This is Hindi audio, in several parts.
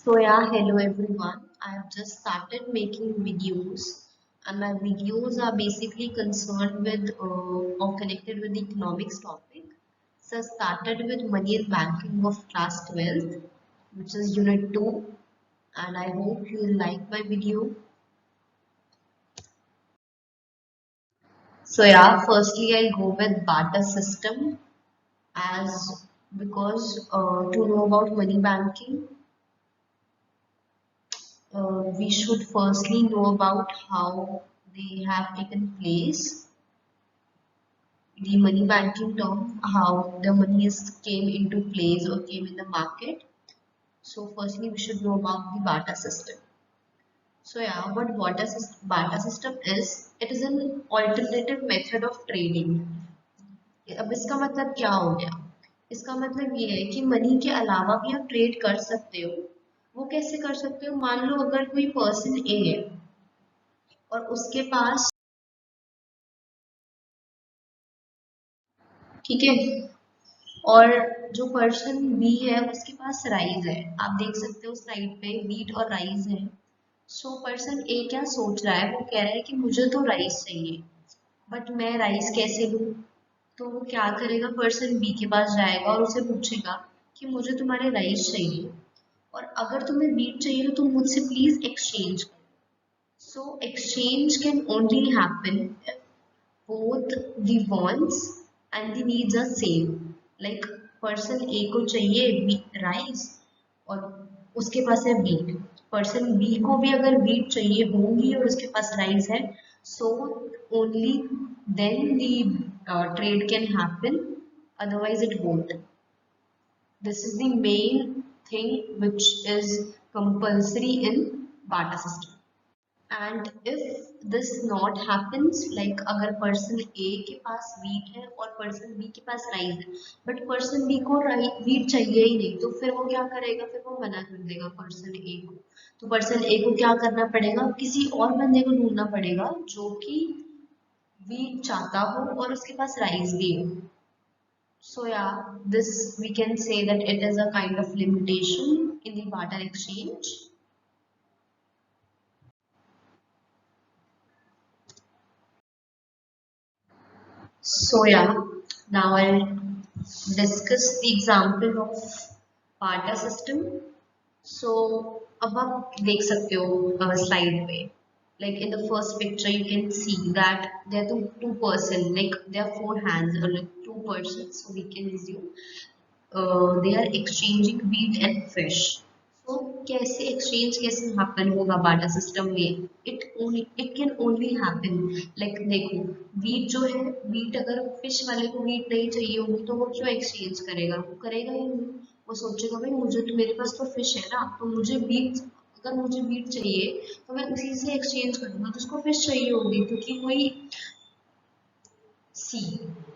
So yeah, hello everyone. I have just started making videos, and my videos are basically concerned with or connected with the economics topic. So I started with money and banking of class 12th, which is unit 2, and I hope you like my video. So yeah, firstly I'll go with barter system as because to know about money banking, we should firstly know about how they have taken place, the money banking term, how the money is came into place or came in the market. So firstly, we should know about the barter system. So yeah, what barter system is, it is an alternative method of trading. अब इसका मतलब क्या हो गया? इसका मतलब ये है कि मनी के अलावा भी आप ट्रेड कर सकते हो। वो कैसे कर सकते हो? मान लो अगर कोई पर्सन ए है और उसके पास, ठीक है, और जो पर्सन बी है उसके पास राइस है। आप देख सकते हो साइड पे वीट और राइस है। सो पर्सन ए क्या सोच रहा है, वो कह रहा है कि मुझे तो राइस चाहिए, बट मैं राइस कैसे लूँ? तो वो क्या करेगा, पर्सन बी के पास जाएगा और उसे पूछेगा कि मुझे तुम्हारे राइस चाहिए, और अगर तुम्हें वीट चाहिए तो तुम मुझसे प्लीज एक्सचेंज करो। So exchange can only happen both the wants and the needs are same. Like person A को चाहिए राइस और उसके पास है वीट। पर्सन बी को भी अगर वीट चाहिए होंगी और उसके पास राइस है, so only then the trade can happen, otherwise it won't. This is the main thing which is compulsory in barter system. And if this not happens, like अगर पर्सन ए के पास वीट है और पर्सन बी के पास राइस है, बट पर्सन बी को वीट चाहिए ही नहीं, तो फिर वो क्या करेगा, फिर वो मना कर देगा पर्सन ए को। तो पर्सन ए को क्या करना पड़ेगा, किसी और बंदे को ढूंढना पड़ेगा जो कि वीट चाहता हो और उसके पास राइस भी हो। So yeah, this we can say that it is a kind of limitation in the barter exchange. So yeah, now I'll discuss the example of barter system. So अब आप देख सकते हो slide पे, like in the first picture you can see that there are two person, like there are four hands or like two persons, so we can assume they are exchanging wheat and fish. So कैसे exchange कैसे happen होगा barter system में? It can only happen, like देखो, wheat जो है, wheat अगर fish वाले को wheat नहीं चाहिए होगी तो वो क्यों exchange करेगा? वो करेगा ही नहीं। वो सोचेगा भाई मुझे तो, मेरे पास तो fish है ना, तो मुझे wheat, अगर मुझे wheat चाहिए तो मैं उसी से exchange करूंगा जिसको fish चाहिए होगी, क्योंकि कोई, सी,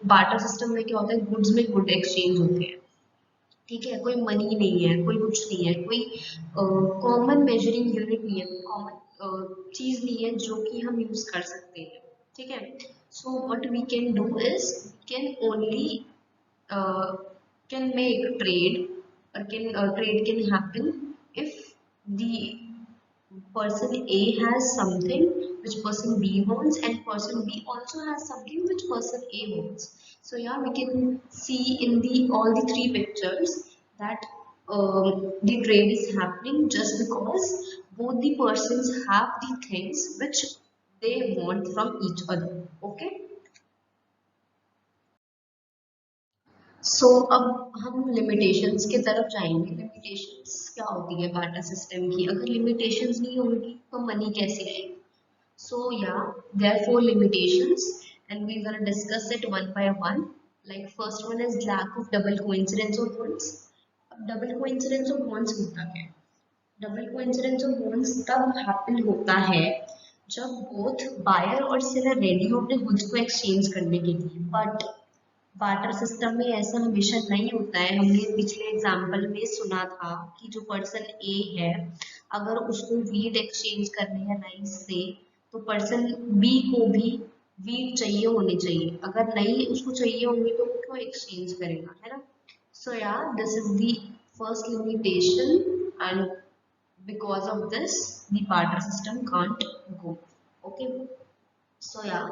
बार्टर सिस्टम में क्या होता है, गुड्स में गुड एक्सचेंज होते हैं। ठीक है, कोई मनी नहीं है, कोई कुछ नहीं है, कोई कॉमन मेजरिंग यूनिट नहीं है, कोई कॉमन चीज नहीं है जो कि हम यूज कर सकते हैं। ठीक है, so what we can do is can only can make trade, or can trade can happen if the person A has something which person B wants, and person B also has something which person A wants. So yeah, we can see in the all the three pictures that the trade is happening just because both the persons have the things which they want from each other. Okay. सो अब हम लिमिटेशंस की तरफ जाएंगे। लिमिटेशंस क्या होती है बाटा सिस्टम की? अगर लिमिटेशंस नहीं होगी तो मनी कैसे आएगी? So yeah, there are four limitations, and we're gonna discuss it one by one. Like first one is lack of double coincidence of bonds. अब double coincidence of bonds होता क्या है? डबल कोइंसिडेंस ऑफ bonds तब हैपन होता है जब बोथ बायर और सेलर रेडी हो अपने गुड्स को एक्सचेंज करने के लिए, बट बार्टर सिस्टम में ऐसा हमेशा नहीं होता है। हमने पिछले एग्जाम्पल में सुना था कि जो पर्सन ए है, अगर उसको वीट एक्सचेंज करने है राइस से, तो पर्सन बी को भी वीट चाहिए होनी चाहिए। अगर नहीं उसको चाहिए होंगी तो वो क्यों एक्सचेंज करेगा, है ना? So yeah, this is the first limitation, and Because of this, the barter system can't go. Okay. So yeah,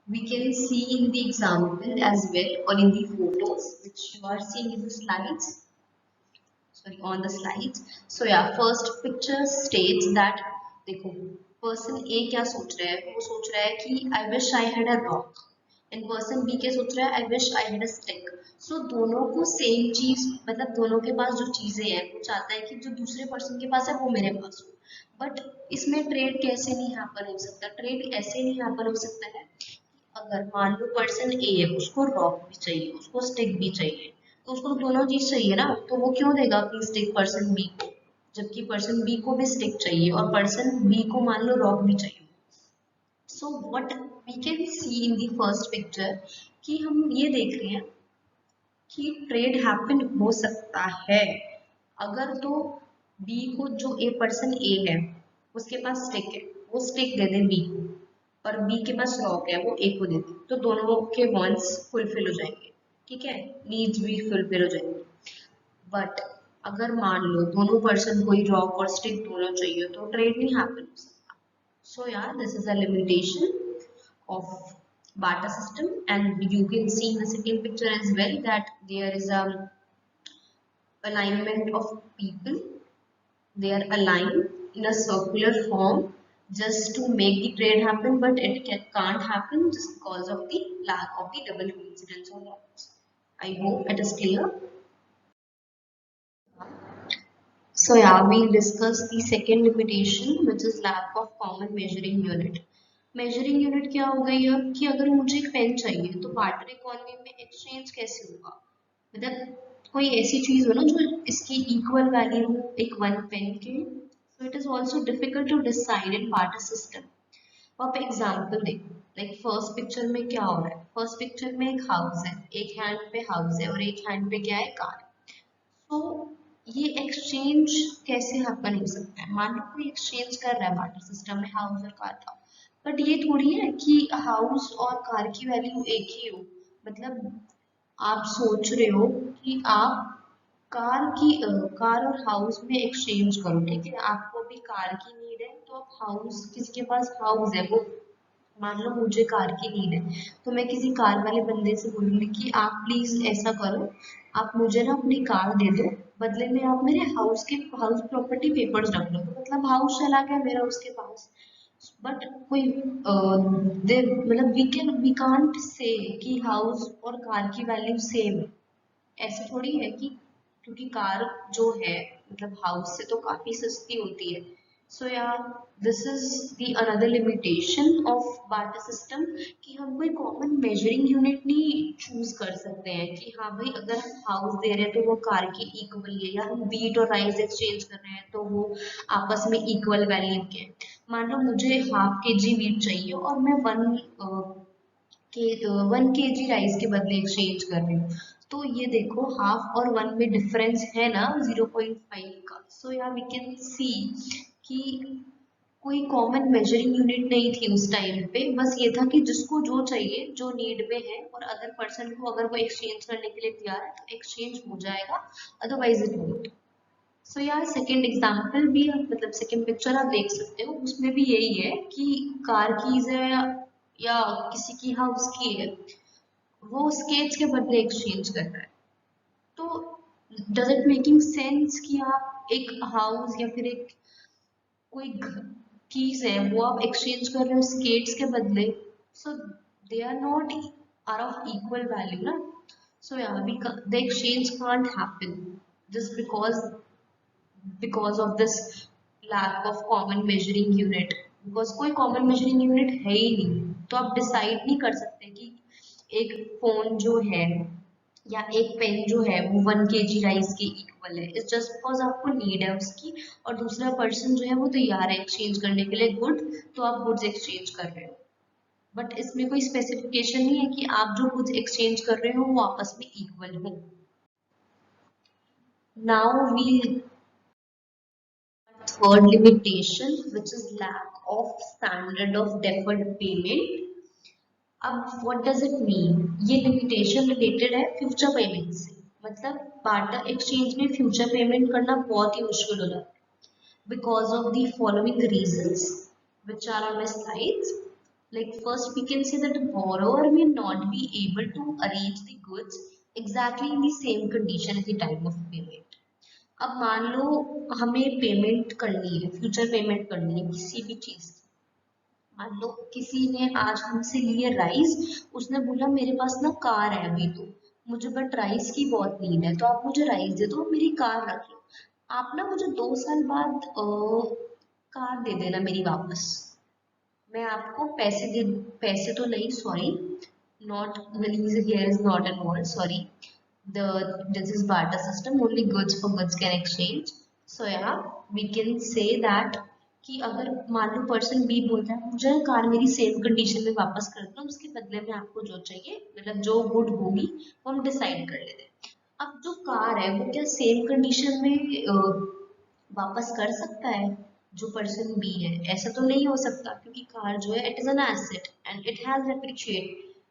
we can see in the example as well or in the photos which you are seeing in the slides. Sorry, on the slides. So yeah, first picture states that देखो person A क्या सोच रहा है, वो सोच रहा है कि I wish I had a rock and person B क्या सोच रहा है I wish I had a stick. So दोनों को सेम चीज मतलब दोनों के पास जो चीजें हैं वो चाहता है कि जो दूसरे पर्सन के पास है वो मेरे पास हो. बट इसमें ट्रेड कैसे नहीं हैपन हो सकता, ट्रेड ऐसे नहीं हैपन हो सकता है अगर मान लो पर्सन ए है उसको रॉक भी चाहिए उसको स्टिक भी चाहिए तो उसको तो दोनों चीज चाहिए ना, तो वो क्यों देगा अपनी स्टिक पर्सन बी को जबकि पर्सन बी को भी स्टिक चाहिए और पर्सन बी को मान लो रॉक भी चाहिए. So what we can see in the first picture कि हम ये देख रहे हैं कि ट्रेड हैपन हो सकता है अगर तो बी को जो ए पर्सन ए है उसके पास स्टिक है वो स्टिक दे दे बी को और बी के पास रॉक है वो ए को दे दे तो दोनों के वांट्स फुलफिल हो जाएंगे. ठीक है, नीड्स भी फुलफिल हो जाएंगे. बट अगर मान लो दोनों पर्सन को ही रॉक और स्टिक दोनों चाहिए तो ट्रेड नहीं हैपन हो सकता. So yeah, this is a limitation of barter system, and you can see in the second picture as well that there is a alignment of people. They are aligned in a circular form just to make the trade happen, but it can't happen just because of the lack of the double coincidence of lines. I hope it is clear. So yeah, we'll discuss the second limitation, which is lack of common measuring unit. Measuring unit क्या हो गई अब कि अगर मुझे एक पेन चाहिए तो बार्टर इकोनॉमी में एक्सचेंज कैसे होगा, मतलब कोई ऐसी चीज हो ना जो इसकी इक्वल वैल्यू हो एक वन पेन के. So it is also difficult to decide in barter system. आप एग्जांपल देखो, लाइक फर्स्ट पिक्चर में क्या हो रहा है, फर्स्ट पिक्चर में एक हाउस है, एक हैंड पे हाउस है और एक हैंड पे क्या है कार. तो ये एक्सचेंज कैसे हैपन हो सकता है, मान लो कोई एक्सचेंज कर रहा है बार्टर सिस्टम में हाउस और कार का, बट ये थोड़ी है कि हाउस और कार की वैल्यू एक ही हो. मतलब आप सोच रहे हो कि आप कार और हाउस में एक्सचेंज करो, ठीक है, आपको अभी कार की नीड है तो आप हाउस किसी के पास हाउस है वो मान लो मुझे कार की नीड है तो मैं किसी कार वाले बंदे से बोलूंगी कि आप प्लीज ऐसा करो आप मुझे ना अपनी कार दे दो बदले में आप मेरे हाउस प्रॉपर्टी पेपर्स रख लो, तो मतलब हाउस चला गया मेरा उसके पास. बट कोई मतलब वी कांट से कि हाउस और कार की वैल्यू सेम है. ऐसे थोड़ी है कि क्योंकि कार जो है मतलब हाउस से तो काफी सस्ती होती है. सो yeah this is the another limitation of barter system कि हम कोई कॉमन मेजरिंग यूनिट नहीं चूज कर सकते हैं कि हाँ भाई अगर हम हाउस दे रहे हैं तो वो कार के इक्वल है, या हम बीट और राइस एक्सचेंज कर रहे हैं तो वो आपस में इक्वल वैल्यू के हैं. मान लो मुझे हाफ के जी वीट चाहिए और मैं 1 kg राइस के बदले एक्सचेंज कर रही हूँ, तो ये देखो हाफ और वन में डिफरेंस है ना 0.5 का. सो या वी कैन सी कि कोई कॉमन मेजरिंग यूनिट नहीं थी उस टाइम पे, बस ये था कि जिसको जो चाहिए जो नीड में है और अदर पर्सन को अगर वो एक्सचेंज करने के लिए तैयार है तो एक्सचेंज हो जाएगा, अदरवाइज इट वोंट. सो यार सेकेंड एग्जाम्पल भी मतलब सेकेंड पिक्चर आप देख सकते हो उसमें भी यही है कि कार कीज है या किसी की हाउस की है वो स्केट्स के बदले एक्सचेंज कर रहा है. तो डज इट मेकिंग सेंस कि आप एक हाउस या फिर एक कोई कीज है वो आप एक्सचेंज कर रहे हो स्केट्स के बदले. So they are not are of equal value ना. So yeah the exchange can't happen just because of this lack of common measuring unit, because कोई common measuring unit है ही नहीं तो आप डिसाइड नहीं कर सकते कि एक फोन जो है या एक पेन जो है वो 1 kg राइस के इक्वल है. इट्स जस्ट बिकॉज आपको नीड है उसकी और दूसरा पर्सन जो है वो तैयार है एक्सचेंज करने के लिए गुड, तो आप गुड्स एक्सचेंज कर रहे हो. बट इसमें कोई स्पेसिफिकेशन नहीं है कि आप जो गुड्स एक्सचेंज कर रहे हो वो आपस में इक्वल हो. Now we third limitation, which is lack of standard of deferred payment. अब what does it mean? ये limitation related है future payment से, मतलब barter exchange में future payment करना बहुत ही मुश्किल हो जाता है. because of the following reasons, which are on my slides. Like first, we can say that the borrower may not be able to arrange the goods exactly in the same condition at the time of payment. अब मान लो हमें पेमेंट करनी है, फ्यूचर पेमेंट करनी है किसी भी चीज की। मान लो किसी ने आज हमसे लिए राइस, उसने बोला मेरे पास ना कार है अभी तो, मुझे बट राइस की बहुत नीड है, तो आप मुझे राइस दे दो, मेरी कार रख लो। आप ना मुझे 2 साल बाद कार दे देना मेरी वापस। मैं आपको पैसे तो नहीं, sorry, not the lease here is not involved, sorry, the this is barter system, only goods for goods can exchange. So yeah, we can say that कि अगर मान लो पर्सन बी बोलता है मुझे कार मेरी सेम कंडीशन में वापस कर दो, उसके बदले में आपको जो चाहिए, मतलब जो गुड होगी वो हम डिसाइड कर लेते हैं। अब जो कार है वो क्या सेम कंडीशन में वापस कर सकता है जो पर्सन बी है? ऐसा तो नहीं हो सकता, क्योंकि कार जो है it is an asset and it has depreciate,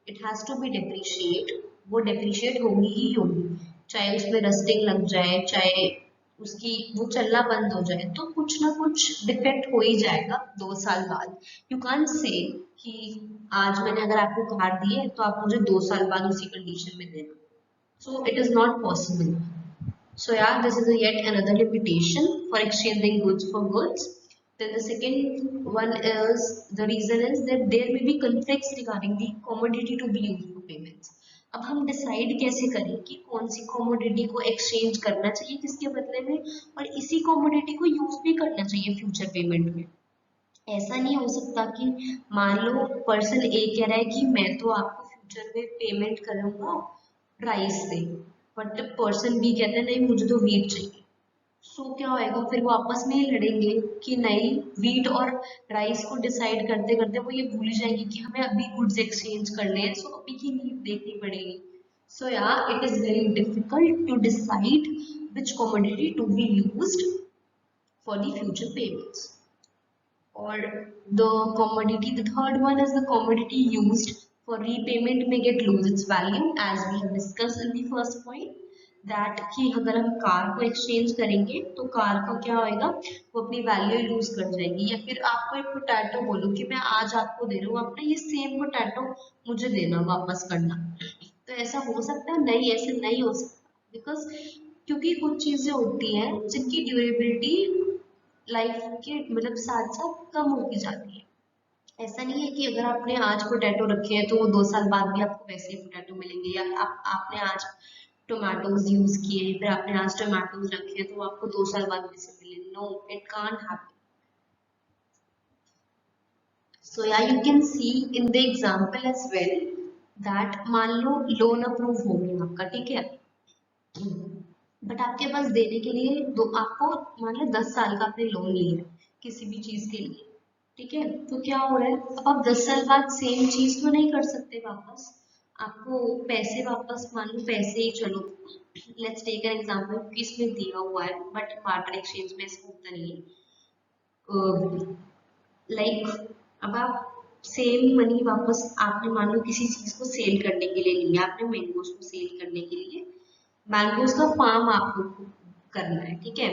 it has to be depreciate, वो डेप्रिशिएट होगी ही होगी, चाहे उसमें रस्टिंग लग जाए, चाहे उसकी वो चलना बंद हो जाए, तो कुछ ना कुछ डिफेक्ट हो ही जाएगा 2 साल बाद। यू कांट से कि आज मैंने अगर आपको कार दी है तो आप मुझे 2 साल बाद उसी कंडीशन में देना, so it is not possible. So yeah, this is yet another limitation for exchanging goods for goods. Then the second one is, the reason is that there may be conflicts regarding the commodity to be used for payments. अब हम डिसाइड कैसे करें कि कौन सी कमोडिटी को एक्सचेंज करना चाहिए किसके बदले में, और इसी कमोडिटी को यूज भी करना चाहिए फ्यूचर पेमेंट में। ऐसा नहीं हो सकता कि मान लो पर्सन ए कह रहा है कि मैं तो आपको फ्यूचर में पेमेंट करूंगा राइस से, बट पर्सन बी कहता है नहीं मुझे तो वीट चाहिए। सो क्या होएगा, फिर वो आपस में ही लड़ेंगे कि नहीं, वीट और राइस को डिसाइड करते करते वो ये भूल जाएंगे कि हमें अभी गुड्स एक्सचेंज करने हैं, सो अभी की नीड देखनी पड़ेगी। So yeah it is very difficult to decide which commodity to be used for the future payments. Or the third one is the commodity used for repayment may get lose its value, as we have discussed in the first point, that कि अगर हम कार को एक्सचेंज करेंगे तो कार का क्या होएगा, वो अपनी वैल्यू लूज कर जाएगी। या फिर आपको एक पोटैटो बोलो कि मैं आज आपको दे रहा हूँ, आपने ये सेम पोटैटो मुझे देना, वापस करना, तो ऐसा हो सकता है? नहीं, ऐसे नहीं हो सकता, बिकॉज क्योंकि कुछ चीजें होती हैं जिनकी ड्यूरेबिलिटी लाइफ के मतलब साथ साथ कम होती जाती है। ऐसा नहीं है कि अगर आपने आज पोटैटो रखे हैं तो वो 2 साल बाद भी आपको वैसे ही पोटैटो मिलेंगे, या आपने आज टोमेटोज यूज किए, फिर आपने आज टोमेटोज रखे हैं तो आपको 2 साल बाद वैसे मिलेंगे। No, it can't happen. So yeah you can see in the example as well that मान लो लोन अप्रूव हो गया आपका, ठीक है, बट आपके पास देने के लिए दो, आपको मान लो 10 साल का आपने लोन लिया है किसी भी चीज के लिए, ठीक है, तो क्या हो रहा है, अब आप 10 साल बाद सेम चीज तो नहीं कर सकते वापस, आपको पैसे वापस, मान लो पैसे ही, चलो लेट्स टेक एन एग्जांपल कि इसमें दिया हुआ है बट बार्टर एक्सचेंज में ऐसा होता नहीं है, लाइक अब आप सेम मनी वापस, आपने मान लो किसी चीज को सेल करने के लिए लिया, आपने मैंगोज को सेल करने के लिए, मैंगोज का फार्म आपको करना है, ठीक है।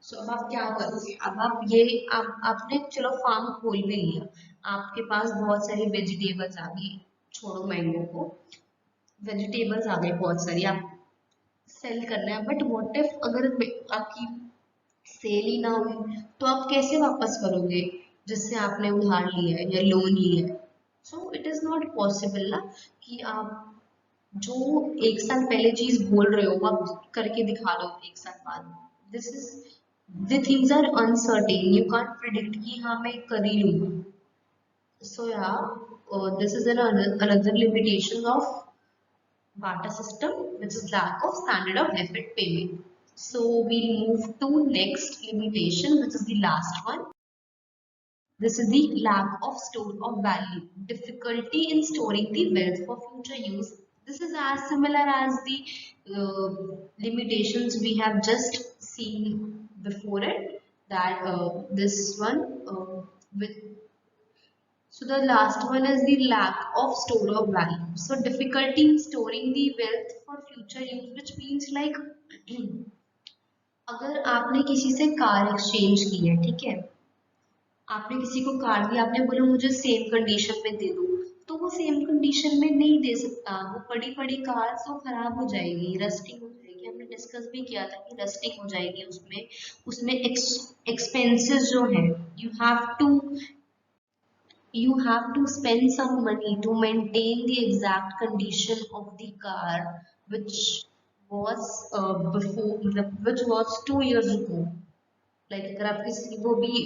सो अब आप क्या करोगे, अब आप ये आपने चलो फार्म खोल भी लिया, आपके पास बहुत सारी वेजिटेबल्स आ गई, छोड़ो मैंगो को, वेजिटेबल्स आ गई बहुत सारी, आप सेल करना है, बट व्हाट इफ अगर आपकी सेल ही ना हुई, तो आप कैसे वापस करोगे जिससे आपने उधार लिया है या लोन लिया है? सो इट इज नॉट पॉसिबल ना कि आप जो 1 साल पहले चीज बोल रहे हो वो आप करके दिखा दो 1 साल बाद। This is the things are uncertain, you can't predict कि हाँ मैं कर ही लूंगा। So yeah this is another limitation of barter system, which is lack of standard of deferred payment. So we'll move to next limitation, which is the last one. This is the lack of store of value, difficulty in storing the wealth for future use. This is as similar as the limitations we have just seen before it. That this one with, so the last one is the lack of store of value. So difficulty in storing the wealth for future use, which means like अगर आपने किसी से कार एक्सचेंज की है, ठीक है, आपने किसी को कार दिया, आपने बोला मुझे सेम कंडीशन में दे दो, तो वो सेम कंडीशन में नहीं दे सकता। वो पड़ी पड़ी कार तो खराब हो जाएगी, रस्टिंग हो जाएगी। हमने डिस्कस भी किया था कि रस्टिंग हो जाएगी उसमें। उसमें एक्सपेंसेस जो है, you have to you have to spend some money to maintain the exact condition of the car which was before, which was 2 years ago. Like अगर आप किसी वो भी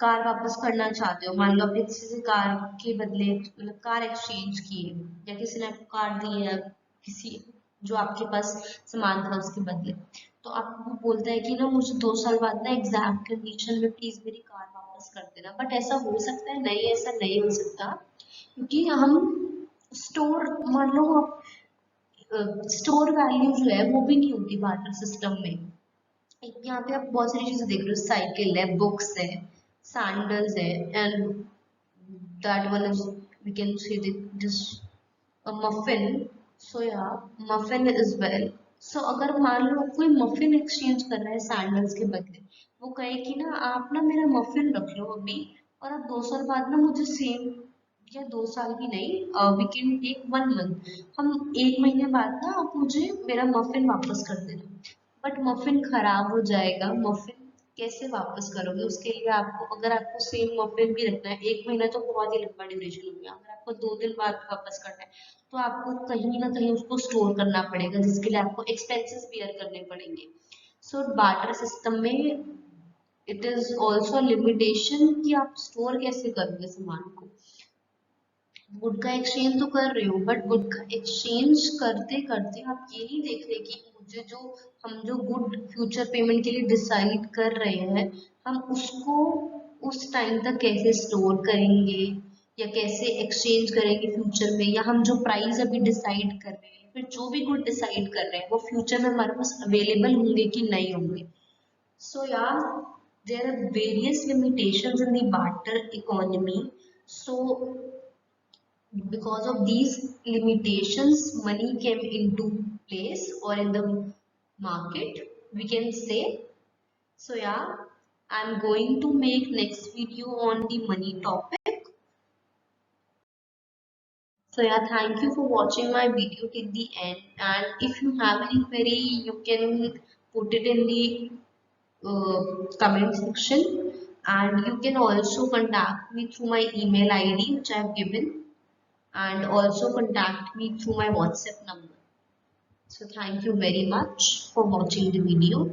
कार वापस करना चाहते हो, मान लो आपने किसी से कार के बदले मतलब कार एक्सचेंज की है, या किसी ने आपको कार दी है किसी जो आपके पास सामान था उसके बदले, तो आपको वो बोलता है कि ना मुझे 2 साल बाद ना एग्जैक्ट कंडीशन में प्लीज मेरी कार वापस कर देना, बट ऐसा हो सकता है नहीं, ऐसा नहीं हो सकता, क्योंकि हम स्टोर, मान लो स्टोर वैल्यू जो है वो भी नहीं होती बार्टर सिस्टम में। एक यहाँ पे आप बहुत सारी चीजें देख रहे हो, साइकिल है, बुक्स है, सैंडल्स है, and that one is we can see this a muffin. So yeah, muffin as well. So अगर मान लो कोई मफिन एक्सचेंज कर रहा है सैंडल्स के बदले, वो कहे कि ना आप ना मेरा मफिन रख लो अभी, और आप 2 साल बाद ना मुझे सेम, या 2 साल भी नहीं, वी कैन टेक 1 मंथ, हम 1 महीने बाद ना आप मुझे मेरा मफिन वापस कर देना। बट मफिन खराब हो जाएगा, मफिन कैसे वापस करोगे? उसके लिए आपको, अगर आपको सेम मफिन भी रखना है, 1 महीना तो बहुत ही लंबा ड्यूरेशन हो गया, अगर आपको 2 दिन बाद वापस करना है, तो आपको कहीं ना कहीं उसको स्टोर करना पड़ेगा, जिसके लिए आपको एक्सपेंसेस बियर करने पड़ेंगे। सो बार्टर सिस्टम में इट इज ऑल्सो लिमिटेशन कि आप स्टोर कैसे करोगे सामान को। गुड का एक्सचेंज तो कर रहे हो, बट गुड का एक्सचेंज करते करते आप ये नहीं देख रहे कि मुझे जो, हम जो गुड फ्यूचर पेमेंट के लिए डिसाइड कर रहे हैं, हम उसको उस टाइम तक कैसे स्टोर करेंगे, या कैसे एक्सचेंज करेंगे फ्यूचर में, या हम जो प्राइस अभी डिसाइड कर रहे हैं, फिर जो भी गुड डिसाइड कर रहे हैं वो फ्यूचर में हमारे पास अवेलेबल होंगे कि नहीं होंगे। So yeah, there are various limitations in the barter economy. So because of these limitations, money came into place or in the market, we can say. So yeah, I'm going to make next video on the money topic. So yeah, thank you for watching my video till the end. And if you have any query, you can put it in the comment section. And you can also contact me through my email ID which I have given, and also contact me through my WhatsApp number. So thank you very much for watching the video.